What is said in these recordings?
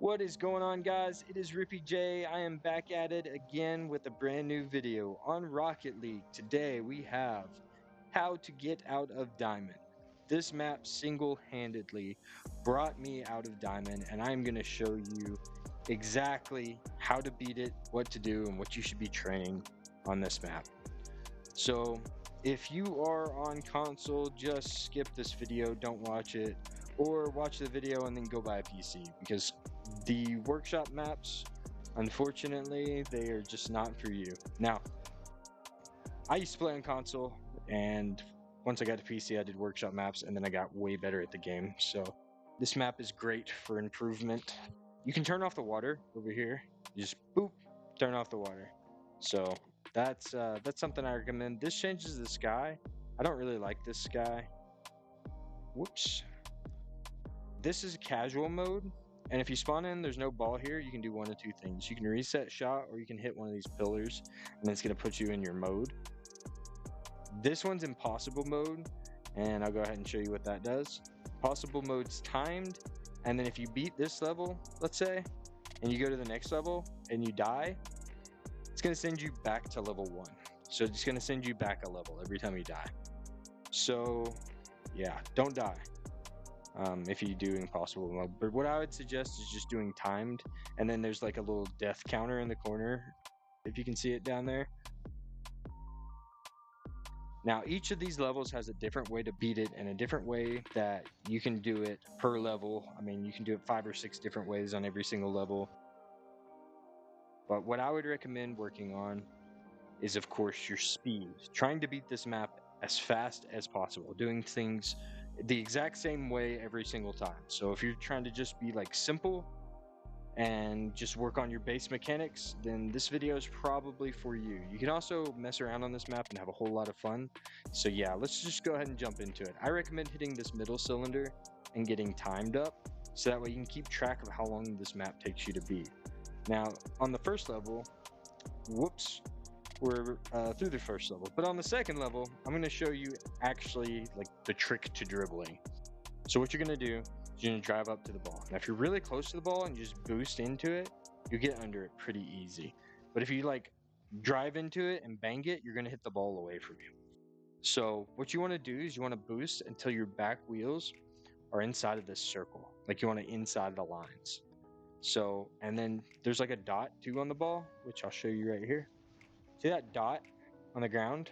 What is going on, guys? It is Rippy J. I am back at it again with a brand new video on Rocket League. Today we have how to get out of Diamond. This map single-handedly brought me out of Diamond, and I'm going to show you exactly how to beat it, what to do, and what you should be training on this map. So if you are on console, just skip this video, don't watch it, or watch the video and then go buy a PC, because the workshop maps, unfortunately, they are just not for you. Now, I used to play on console, and once I got to PC, I did workshop maps, and then I got way better at the game. So this map is great for improvement. You can turn off the water over here. You just boop, turn off the water. So that's something I recommend. This changes the sky. I don't really like this sky. Whoops. This is casual mode. And if you spawn in, there's no ball here, you can do one of two things. You can reset shot, or you can hit one of these pillars, and it's going to put you in your mode. This one's impossible mode, and I'll go ahead and show you what that does. Possible mode's timed, and then if you beat this level, let's say, and you go to the next level, and you die, it's going to send you back to level 1. So it's going to send you back a level every time you die. So, yeah, don't die. If you do impossible mode. But what I would suggest is just doing timed, and then there's like a little death counter in the corner, if you can see it down there. Now each of these levels has a different way to beat it, and a different way that you can do it per level. I mean, you can do it 5 or 6 different ways on every single level. But what I would recommend working on is, of course, your speed. Trying to beat this map as fast as possible, doing things the exact same way every single time. So if you're trying to just be like simple and just work on your base mechanics, then this video is probably for you. You can also mess around on this map and have a whole lot of fun. So yeah, let's just go ahead and jump into it. I recommend hitting this middle cylinder and getting timed up, so that way you can keep track of how long this map takes you to beat. Now on the first level, whoops, we're through the first level, but on the second level I'm going to show you actually like the trick to dribbling. So what you're going to do is you're going to drive up to the ball. Now if you're really close to the ball and you just boost into it, you get under it pretty easy. But if you like drive into it and bang it, you're going to hit the ball away from you. So what you want to do is you want to boost until your back wheels are inside of this circle, like you want to inside the lines. So, and then there's like a dot too on the ball, which I'll show you right here. See that dot on the ground?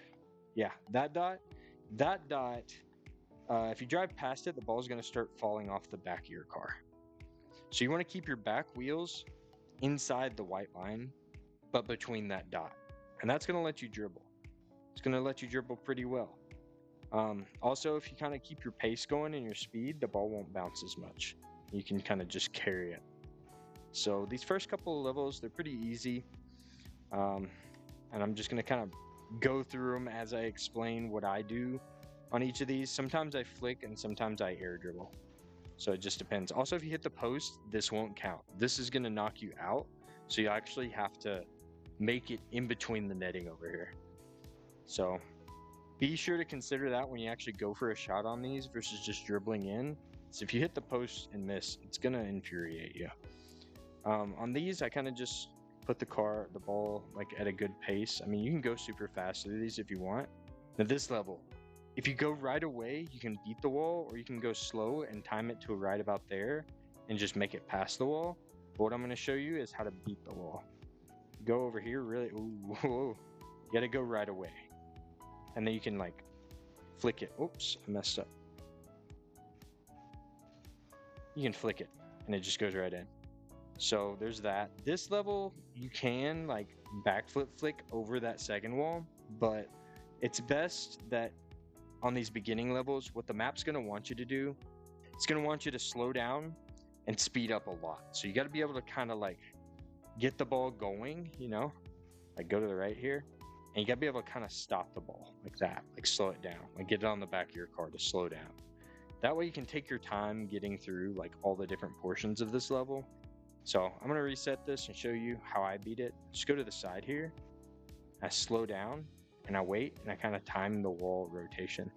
Yeah, that dot. If you drive past it, the ball is going to start falling off the back of your car. So you want to keep your back wheels inside the white line, but between that dot. And that's going to let you dribble. It's going to let you dribble pretty well. Also, if you kind of keep your pace going and your speed, the ball won't bounce as much. You can kind of just carry it. So these first couple of levels, they're pretty easy. And I'm just going to kind of go through them as I explain what I do on each of these. Sometimes I flick and sometimes I air dribble. So it just depends. Also, if you hit the post, this won't count. This is going to knock you out. So you actually have to make it in between the netting over here. So be sure to consider that when you actually go for a shot on these versus just dribbling in. So if you hit the post and miss, it's going to infuriate you. On these, I kind of just put the ball like at a good pace. I mean, you can go super fast through these if you want. Now this level, if you go right away, you can beat the wall, or you can go slow and time it to right about there and just make it past the wall. But what I'm going to show you is how to beat the wall. Go over here, really, ooh, whoa. You got to go right away. And then you can like flick it. Oops, I messed up. You can flick it and it just goes right in. So there's that. This level, you can like backflip flick over that second wall, but it's best that on these beginning levels, what the map's going to want you to do, it's going to want you to slow down and speed up a lot. So you got to be able to kind of like get the ball going, you know, like go to the right here, and you got to be able to kind of stop the ball like that, like slow it down, like get it on the back of your car to slow down. That way you can take your time getting through like all the different portions of this level. So I'm going to reset this and show you how I beat it. Just go to the side here. I slow down and I wait, and I kind of time the wall rotation.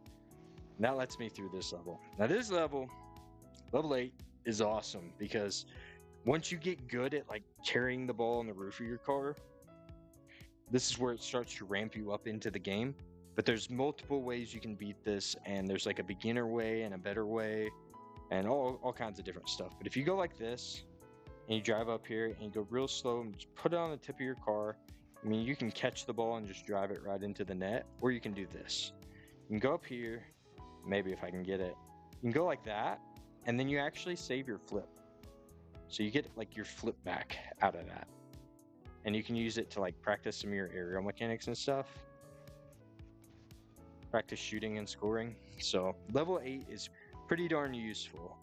And that lets me through this level. Now this level, level 8, is awesome because Once you get good at like carrying the ball on the roof of your car, this is where it starts to ramp you up into the game. But there's multiple ways you can beat this, and there's like a beginner way and a better way, and all kinds of different stuff. But if you go like this, and you drive up here and you go real slow and just put it on the tip of your car, I mean, you can catch the ball and just drive it right into the net, or you can do this. You can go up here, maybe if I can get it. You can go like that, and then you actually save your flip. So you get like your flip back out of that. And you can use it to like practice some of your aerial mechanics and stuff. Practice shooting and scoring. So level 8 is pretty darn useful.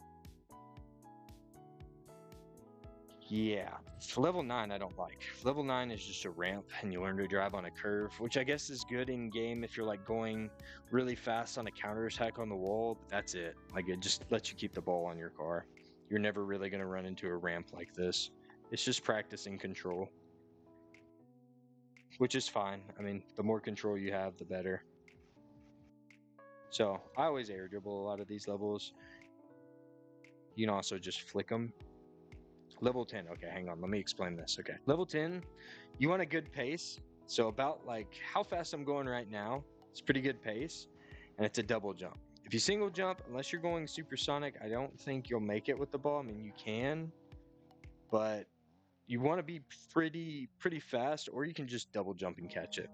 Yeah, level 9 I don't like. Level 9 is just a ramp and you learn to drive on a curve, which I guess is good in game if you're like going really fast on a counter attack on the wall, but that's it. Like it just lets you keep the ball on your car. You're never really going to run into a ramp like this. It's just practicing control, which is fine. I mean, the more control you have, the better. So I always air dribble a lot of these levels. You can also just flick them. Level 10, okay, hang on, let me explain this. Okay, level 10, you want a good pace. So about like how fast I'm going right now, it's pretty good pace, and it's a double jump. If you single jump, unless you're going supersonic, I don't think you'll make it with the ball. I mean, you can, but you want to be pretty fast, or you can just double jump and catch it.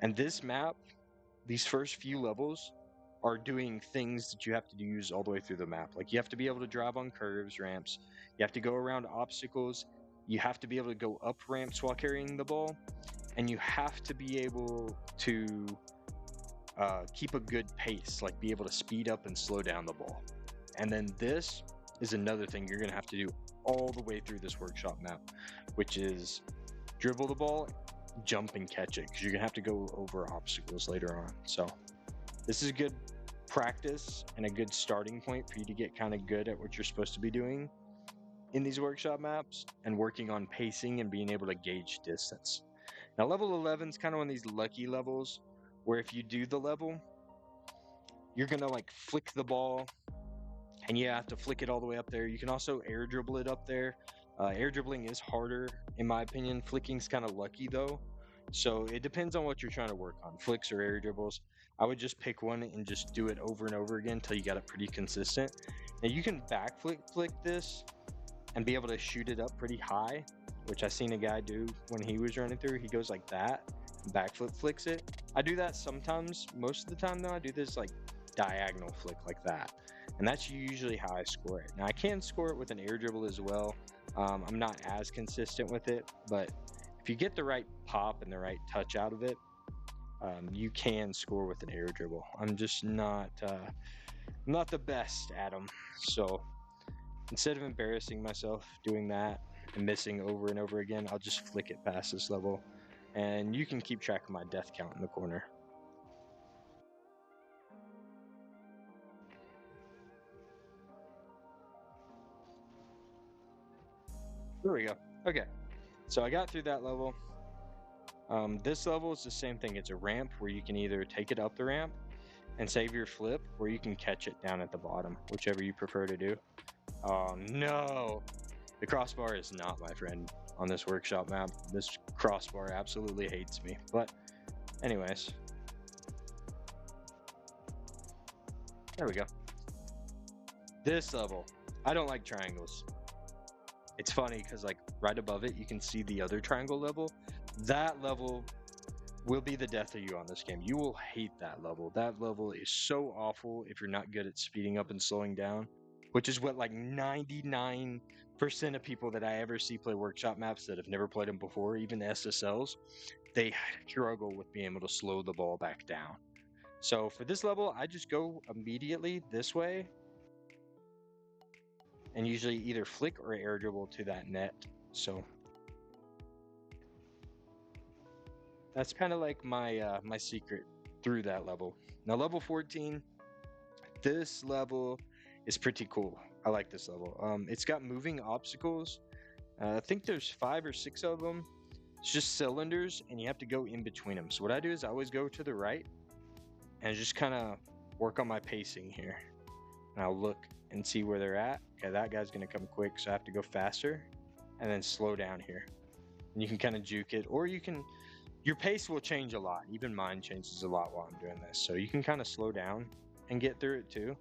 And this map, these first few levels are doing things that you have to use all the way through the map. Like you have to be able to drive on curves, ramps. You have to go around obstacles. You have to be able to go up ramps while carrying the ball. And you have to be able to keep a good pace, like be able to speed up and slow down the ball. And then this is another thing you're gonna have to do all the way through this workshop map, which is dribble the ball, jump and catch it, because you're gonna have to go over obstacles later on. So this is good practice and a good starting point for you to get kind of good at what you're supposed to be doing in these workshop maps and working on pacing and being able to gauge distance. Now level 11 is kind of one of these lucky levels where if you do the level, you're gonna like flick the ball and you have to flick it all the way up there. You can also air dribble it up there. Air dribbling is harder in my opinion. Flicking's kind of lucky though. So it depends on what you're trying to work on, flicks or air dribbles. I would just pick one and just do it over and over again until you got it pretty consistent. Now you can back flick this and be able to shoot it up pretty high, which I seen a guy do when he was running through. He goes like that, backflip flicks it. I do that sometimes. Most of the time though, I do this like diagonal flick like that. And that's usually how I score it. Now I can score it with an air dribble as well. I'm not as consistent with it, but if you get the right pop and the right touch out of it, you can score with an air dribble. I'm just not the best at them. So instead of embarrassing myself doing that and missing over and over again, I'll just flick it past this level. And you can keep track of my death count in the corner. There we go. Okay, so I got through that level. This level is the same thing. It's a ramp where you can either take it up the ramp and save your flip, or you can catch it down at the bottom, whichever you prefer to do. Oh no, the crossbar is not my friend on this workshop map. This crossbar absolutely hates me. But anyways, there we go. This level, I don't like triangles. It's funny because like right above it, you can see the other triangle level. That level will be the death of you on this game. You will hate that level. That level is so awful if you're not good at speeding up and slowing down, which is what like 99% of people that I ever see play workshop maps that have never played them before, even SSLs, they struggle with being able to slow the ball back down. So for this level, I just go immediately this way and usually either flick or air dribble to that net. So that's kind of like my my secret through that level. Now level 14, this level is pretty cool. I like this level. It's got moving obstacles. I think there's 5 or 6 of them. It's just cylinders and you have to go in between them. So what I do is I always go to the right and just kind of work on my pacing here. And I'll look and see where they're at. Okay, that guy's gonna come quick, so I have to go faster. and then slow down here. And you can kind of juke it, or your pace will change a lot. Even mine changes a lot while I'm doing this. So you can kind of slow down and get through it too,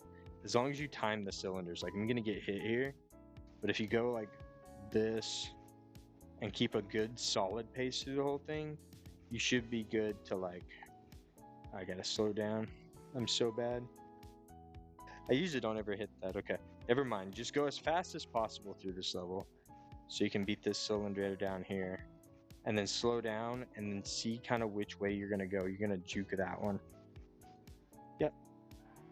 as long as you time the cylinders. Like, I'm gonna get hit here, but if you go like this and keep a good solid pace through the whole thing, you should be good to like, I gotta slow down. I'm so bad. I usually don't ever hit that. Okay, never mind. Just go as fast as possible through this level so you can beat this cylinder down here, and then slow down and then see kind of which way you're gonna go. You're gonna juke that one. Yep,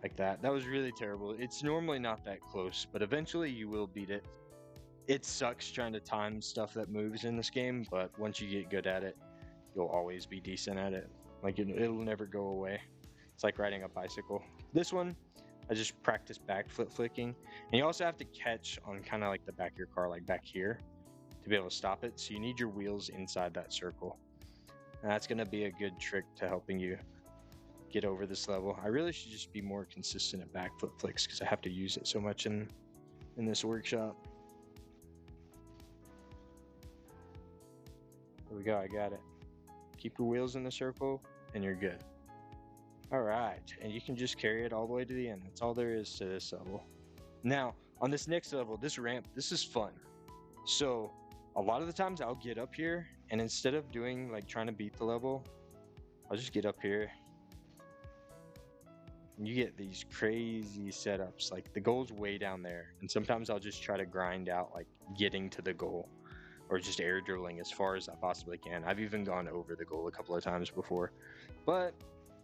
like that. That was really terrible. It's normally not that close, but eventually you will beat it. It sucks trying to time stuff that moves in this game, but once you get good at it, you'll always be decent at it. Like, it'll never go away. It's like riding a bicycle. This one, I just practice back flip flicking. And you also have to catch on kind of like the back of your car, like back here, to be able to stop it. So you need your wheels inside that circle. And that's going to be a good trick to helping you get over this level. I really should just be more consistent at back flip flicks because I have to use it so much in this workshop. There we go, I got it. Keep your wheels in the circle and you're good. All right, and you can just carry it all the way to the end. That's all there is to this level. Now, on this next level, this ramp, this is fun. So a lot of the times I'll get up here, and instead of doing like trying to beat the level, I'll just get up here. And you get these crazy setups. Like, the goal's way down there, and sometimes I'll just try to grind out like getting to the goal, or just air dribbling as far as I possibly can. I've even gone over the goal a couple of times before, but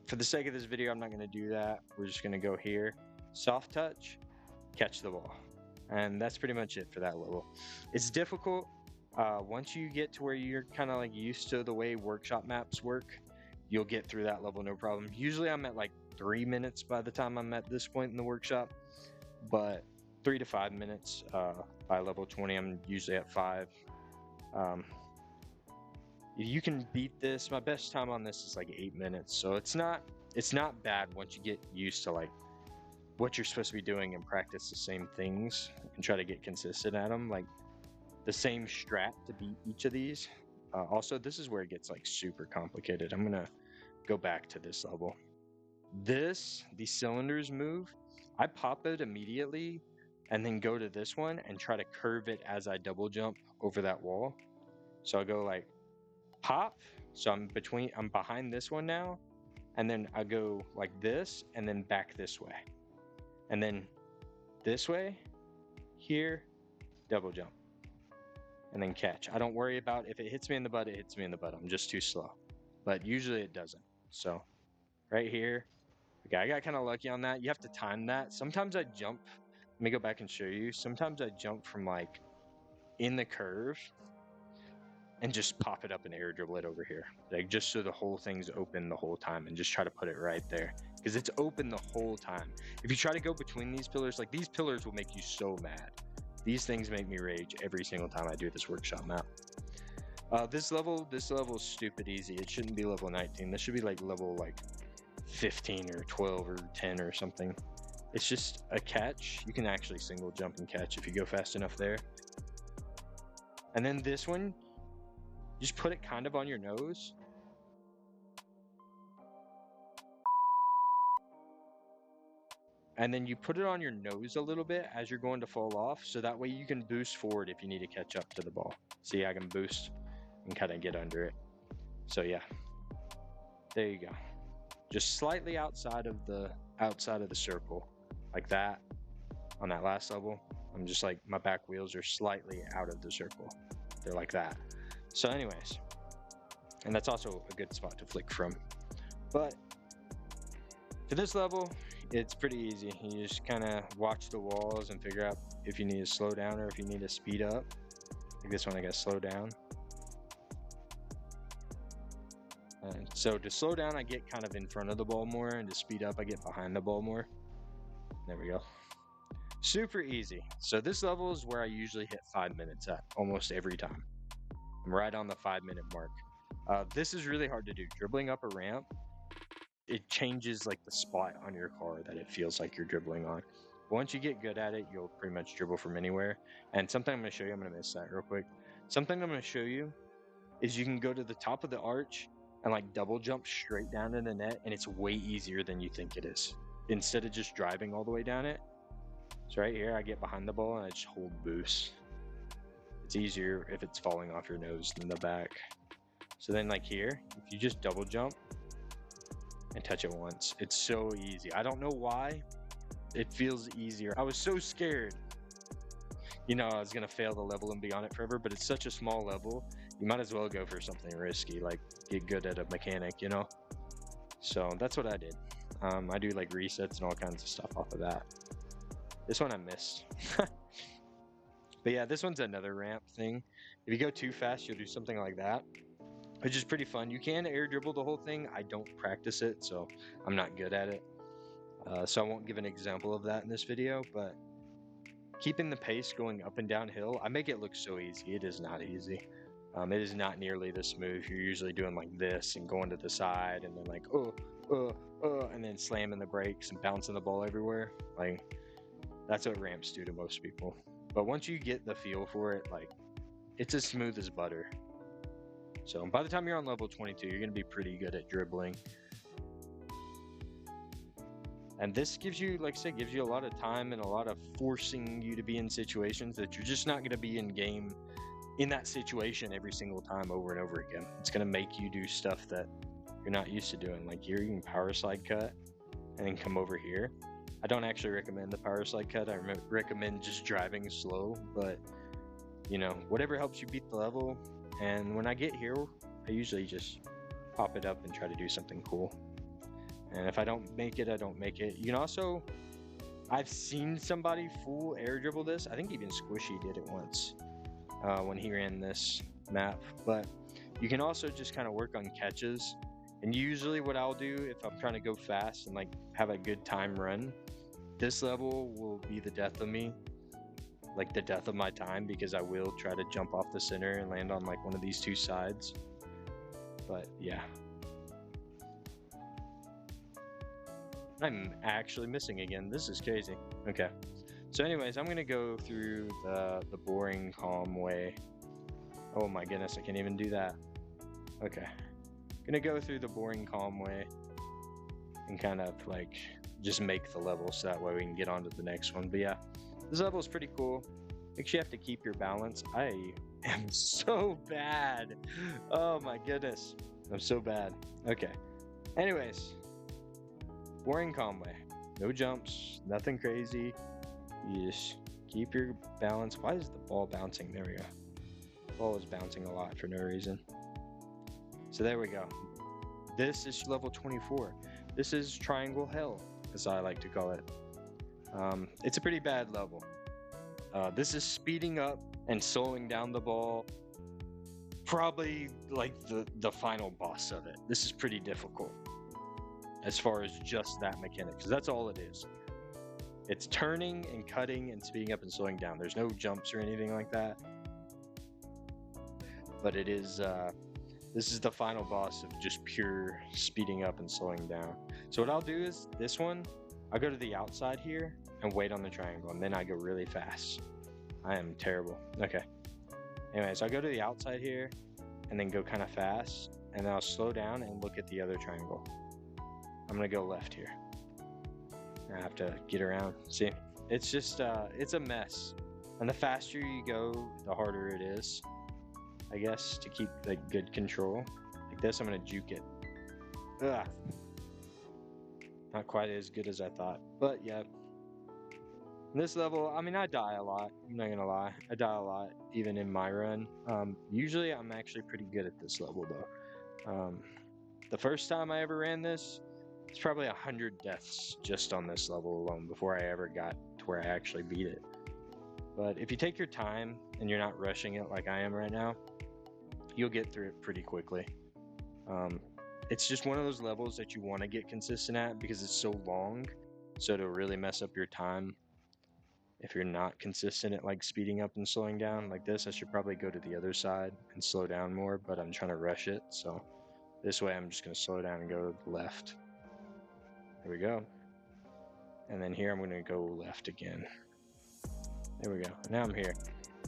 for the sake of this video, I'm not going to do that. We're just going to go here, soft touch, catch the ball. And that's pretty much it for that level. It's difficult. Once you get to where you're kind of like used to the way workshop maps work, you'll get through that level no problem. Usually I'm at like 3 minutes by the time I'm at this point in the workshop, but 3 to 5 minutes. By level 20, I'm usually at 5. You can beat this. My best time on this is like 8 minutes, so it's not bad once you get used to like what you're supposed to be doing and practice the same things and try to get consistent at them, like the same strat to beat each of these. Also, this is where it gets like super complicated. I'm gonna go back to this level. These cylinders move. I pop it immediately and then go to this one and try to curve it as I double jump over that wall. So I'll go like pop, so I'm behind this one now, and then I go like this and then back this way, and then this way, here, double jump, and then catch. I don't worry about if it hits me in the butt, it hits me in the butt. I'm just too slow, but usually it doesn't. So right here, okay, I got kind of lucky on that. You have to time that. Sometimes I jump, let me go back and show you. Sometimes I jump from like in the curve and just pop it up and air dribble it over here, like just so the whole thing's open the whole time, and just try to put it right there because it's open the whole time. If you try to go between these pillars, like these pillars will make you so mad. These things make me rage every single time I do this workshop map. This level is stupid easy. It shouldn't be level 19. This should be like level like 15 or 12 or 10 or something. It's just a catch. You can actually single jump and catch if you go fast enough there. And then this one, just put it kind of on your nose. And then you put it on your nose a little bit as you're going to fall off, so that way you can boost forward if you need to catch up to the ball. See, I can boost and kind of get under it. So yeah, there you go. Just slightly outside of the circle, like that. On that last level, I'm just like, my back wheels are slightly out of the circle. They're like that. So anyways, and that's also a good spot to flick from. But for this level, it's pretty easy. You just kind of watch the walls and figure out if you need to slow down or if you need to speed up. Like this one, I gotta slow down. And so to slow down, I get kind of in front of the ball more, and to speed up, I get behind the ball more. There we go. Super easy. So this level is where I usually hit 5 minutes at almost every time. I'm right on the 5 minute mark. This is really hard to do. Dribbling up a ramp, it changes like the spot on your car that it feels like you're dribbling on. Once you get good at it, you'll pretty much dribble from anywhere. And something I'm going to show you, I'm going to miss that real quick. Something I'm going to show you is you can go to the top of the arch and like double jump straight down in the net, and it's way easier than you think it is. Instead of just driving all the way down it. So right here, I get behind the ball and I just hold boost. It's easier if it's falling off your nose than the back. So then like here, if you just double jump and touch it once, it's so easy. I don't know why, it feels easier. I was so scared, you know, I was gonna fail the level and be on it forever, but it's such a small level, you might as well go for something risky, like get good at a mechanic, you know? So that's what I did. I do like resets and all kinds of stuff off of that. This one I missed. But yeah, this one's another ramp thing. If you go too fast, you'll do something like that, which is pretty fun. You can air dribble the whole thing. I don't practice it, so I'm not good at it. So I won't give an example of that in this video, but keeping the pace going up and downhill, I make it look so easy. It is not easy. It is not nearly this smooth. You're usually doing like this and going to the side and then like, and then slamming the brakes and bouncing the ball everywhere. Like, that's what ramps do to most people. But once you get the feel for it, like, it's as smooth as butter. So by the time you're on level 22, you're going to be pretty good at dribbling. And this gives you, like I said, gives you a lot of time and a lot of forcing you to be in situations that you're just not going to be in game in that situation every single time over and over again. It's going to make you do stuff that you're not used to doing. Like here, you can power slide cut and then come over here. I don't actually recommend the power slide cut. I recommend just driving slow, but you know, whatever helps you beat the level. And when I get here, I usually just pop it up and try to do something cool. And if I don't make it, I don't make it. You can also, I've seen somebody full air dribble this. I think even Squishy did it once when he ran this map. But you can also just kind of work on catches. And usually what I'll do if I'm trying to go fast and like have a good time run, this level will be the death of me. Like the death of my time, because I will try to jump off the center and land on like one of these two sides. But yeah. I'm actually missing again. This is crazy. Okay. So anyways, I'm going to go through the boring, calm way. Oh my goodness, I can't even do that. Okay. Going to go through the boring, calm way and kind of like just make the level so that way we can get on to the next one. But yeah, this level is pretty cool. Make sure you have to keep your balance. I am so bad. Oh my goodness. I'm so bad. Okay. Anyways. Boring calm way. No jumps, nothing crazy. You just keep your balance. Why is the ball bouncing? There we go. The ball is bouncing a lot for no reason. So there we go. This is level 24. This is triangle hell, as I like to call it. It's a pretty bad level. This is speeding up and slowing down the ball. Probably like the final boss of it. This is pretty difficult. As far as just that mechanic, because that's all it is. It's turning and cutting and speeding up and slowing down. There's no jumps or anything like that. But it is, this is the final boss of just pure speeding up and slowing down. So what I'll do is, this one, I'll go to the outside here and wait on the triangle, and then I go really fast. I am terrible. Okay. Anyway, so I go to the outside here, and then go kind of fast, and then I'll slow down and look at the other triangle. I'm gonna go left here. I have to get around. See, it's just it's a mess. And the faster you go, the harder it is, I guess, to keep like good control. Like this, I'm gonna juke it. Ugh. Not quite as good as I thought, but yeah. This level, I mean, I die a lot. I'm not gonna lie, I die a lot, even in my run. Usually, I'm actually pretty good at this level though. The first time I ever ran this, it's probably 100 deaths just on this level alone before I ever got to where I actually beat it. But if you take your time and you're not rushing it like I am right now, you'll get through it pretty quickly. It's just one of those levels that you want to get consistent at because it's so long, so it'll really mess up your time. If you're not consistent at like speeding up and slowing down like this, I should probably go to the other side and slow down more, but I'm trying to rush it. So this way I'm just going to slow down and go to the left. There we go. And then here I'm going to go left again. There we go. Now I'm here.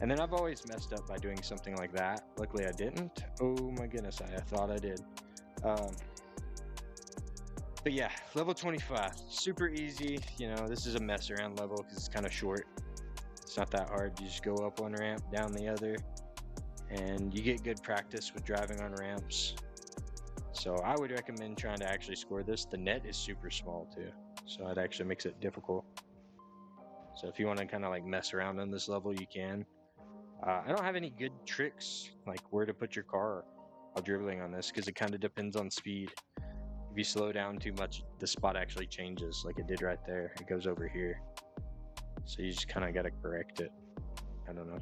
And then I've always messed up by doing something like that. Luckily I didn't. Oh my goodness, I thought I did. But yeah, level 25, super easy. You know, this is a mess around level because it's kind of short. It's not that hard. You just go up one ramp, down the other, and you get good practice with driving on ramps. So I would recommend trying to actually score this. The net is super small too, so it actually makes it difficult. So if you want to kind of like mess around on this level, you can. I don't have any good tricks like where to put your car while dribbling on this because it kind of depends on speed. If you slow down too much, the spot actually changes like it did right there. It goes over here. So you just kind of got to correct it. I don't know.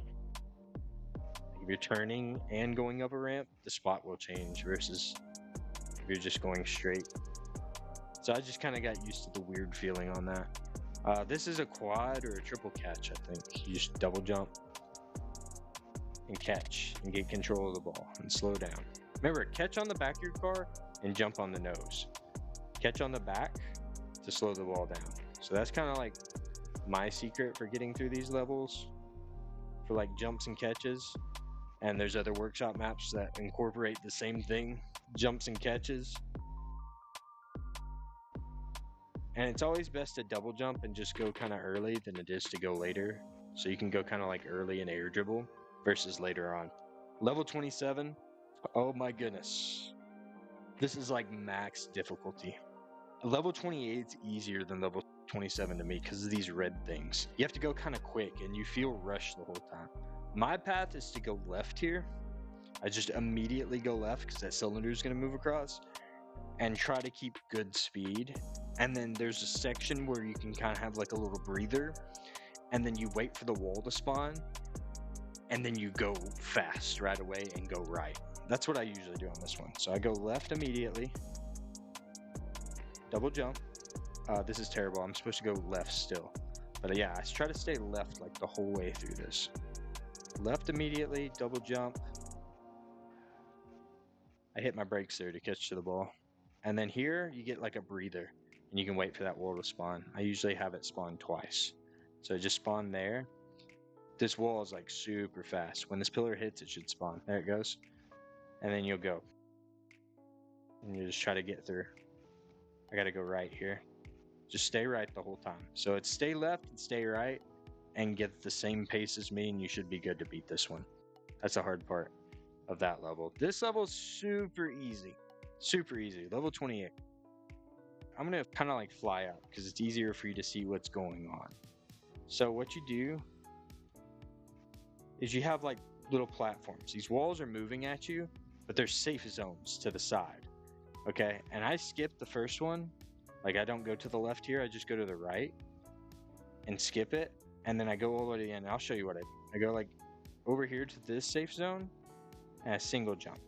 If you're turning and going up a ramp, the spot will change versus if you're just going straight. So I just kind of got used to the weird feeling on that. This is a quad or a triple catch, I think. You just double jump and catch and get control of the ball and slow down. Remember, catch on the back of your car and jump on the nose. Catch on the back to slow the ball down. So that's kind of like my secret for getting through these levels for like jumps and catches. And there's other workshop maps that incorporate the same thing, jumps and catches. And it's always best to double jump and just go kind of early than it is to go later. So you can go kind of like early and air dribble versus later on. Level 27. Oh my goodness. This is like max difficulty. Level 28 is easier than level 27 to me because of these red things. You have to go kind of quick and you feel rushed the whole time. My path is to go left here. I just immediately go left because that cylinder is going to move across and try to keep good speed. And then there's a section where you can kind of have like a little breather and then you wait for the wall to spawn and then you go fast right away and go right. That's what I usually do on this one. So I go left immediately, double jump. This is terrible. I'm supposed to go left still. But yeah, I try to stay left like the whole way through this. Left immediately, double jump. I hit my brakes there to catch to the ball. And then here you get like a breather and you can wait for that wall to spawn. I usually have it spawn twice. So just spawn there. This wall is like super fast. When this pillar hits, it should spawn. There it goes. And then you'll go. And you just try to get through. I gotta go right here. Just stay right the whole time. So it's stay left and stay right and get the same pace as me and you should be good to beat this one. That's the hard part of that level. This level is super easy. Super easy. Level 28. I'm gonna kind of like fly out because it's easier for you to see what's going on. So what you do is you have like little platforms. These walls are moving at you, but there's safe zones to the side. Okay, and I skip the first one. Like I don't go to the left here, I just go to the right and skip it. And then I go all the way to the end. I'll show you what I do. I go like over here to this safe zone and I single jump.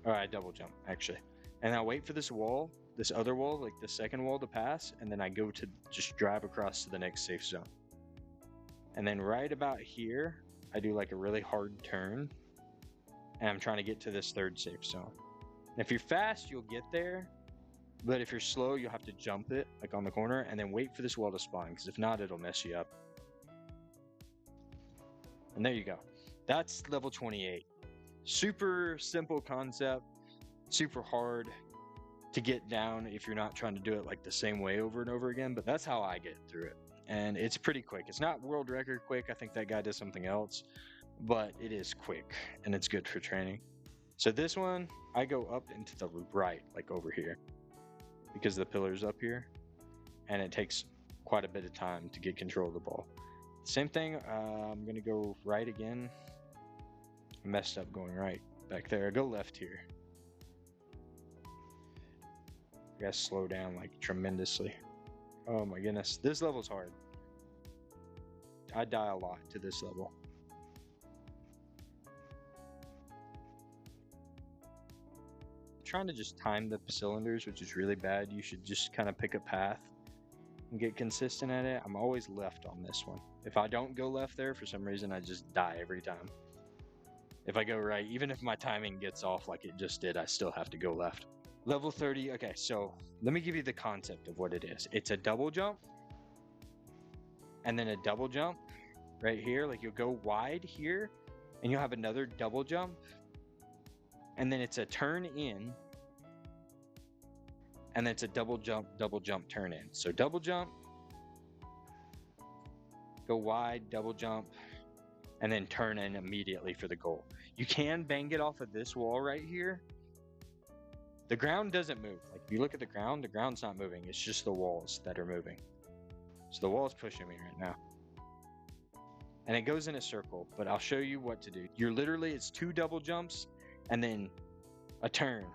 Or I double jump actually. And I wait for this wall, this other wall, like the second wall to pass. And then I go to just drive across to the next safe zone. And then right about here, I do like a really hard turn. And I'm trying to get to this third safe zone. And if you're fast, you'll get there. But if you're slow, you'll have to jump it like on the corner and then wait for this wall to spawn. Because if not, it'll mess you up. And there you go. That's level 28. Super simple concept. Super hard to get down if you're not trying to do it like the same way over and over again. But that's how I get through it. And it's pretty quick. It's not world record quick. I think that guy does something else. But it is quick. And it's good for training. So this one, I go up into the right, like over here. Because the pillar's up here. And it takes quite a bit of time to get control of the ball. Same thing, I'm going to go right again. I messed up going right back there. I go left here. I gotta slow down like tremendously. Oh my goodness, this level's hard. I die a lot to this level. I'm trying to just time the cylinders, which is really bad. You should just kind of pick a path and get consistent at it. I'm always left on this one. If I don't go left there, for some reason, I just die every time. If I go right, even if my timing gets off like it just did, I still have to go left. Level 30, okay, so let me give you the concept of what it is. It's a double jump, and then a double jump, right here. Like you'll go wide here and you'll have another double jump, and then it's a turn in, and then it's a double jump, turn in. So double jump, go wide, double jump, and then turn in immediately for the goal. You can bang it off of this wall right here. The ground doesn't move. Like if you look at the ground's not moving. It's just the walls that are moving. So the wall's pushing me right now. And it goes in a circle, but I'll show you what to do. You're literally, it's 2 double jumps and then a turn,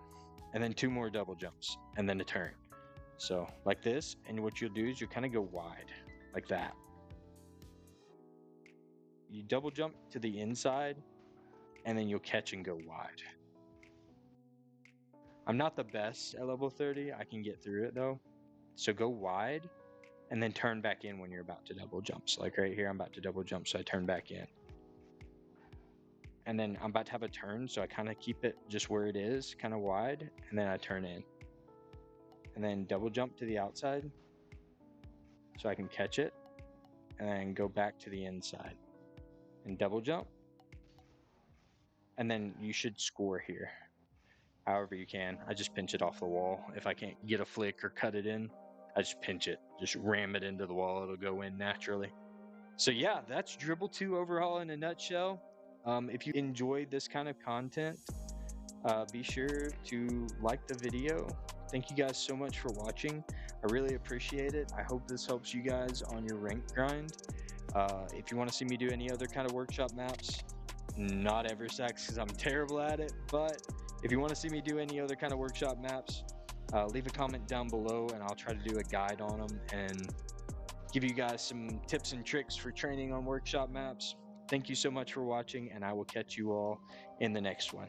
and then 2 more double jumps and then a turn. So like this, and what you'll do is you kind of go wide like that. You double jump to the inside and then you'll catch and go wide. I'm not the best at level 30. I can get through it though. So go wide and then turn back in when you're about to double jump. So like right here, I'm about to double jump, so I turn back in. And then I'm about to have a turn, so I kind of keep it just where it is, kind of wide, and then I turn in. And then double jump to the outside so I can catch it, and then go back to the inside. And double jump. And then you should score here. However you can. I just pinch it off the wall. If I can't get a flick or cut it in, I just pinch it. Just ram it into the wall. It'll go in naturally. So yeah, that's Dribble 2 Overhaul in a nutshell. If you enjoyed this kind of content, be sure to like the video. Thank you guys so much for watching. I really appreciate it. I hope this helps you guys on your rank grind. If you want to see me do any other kind of workshop maps, not Eversax because I'm terrible at it, but if you want to see me do any other kind of workshop maps, leave a comment down below and I'll try to do a guide on them and give you guys some tips and tricks for training on workshop maps. Thank you so much for watching, and I will catch you all in the next one.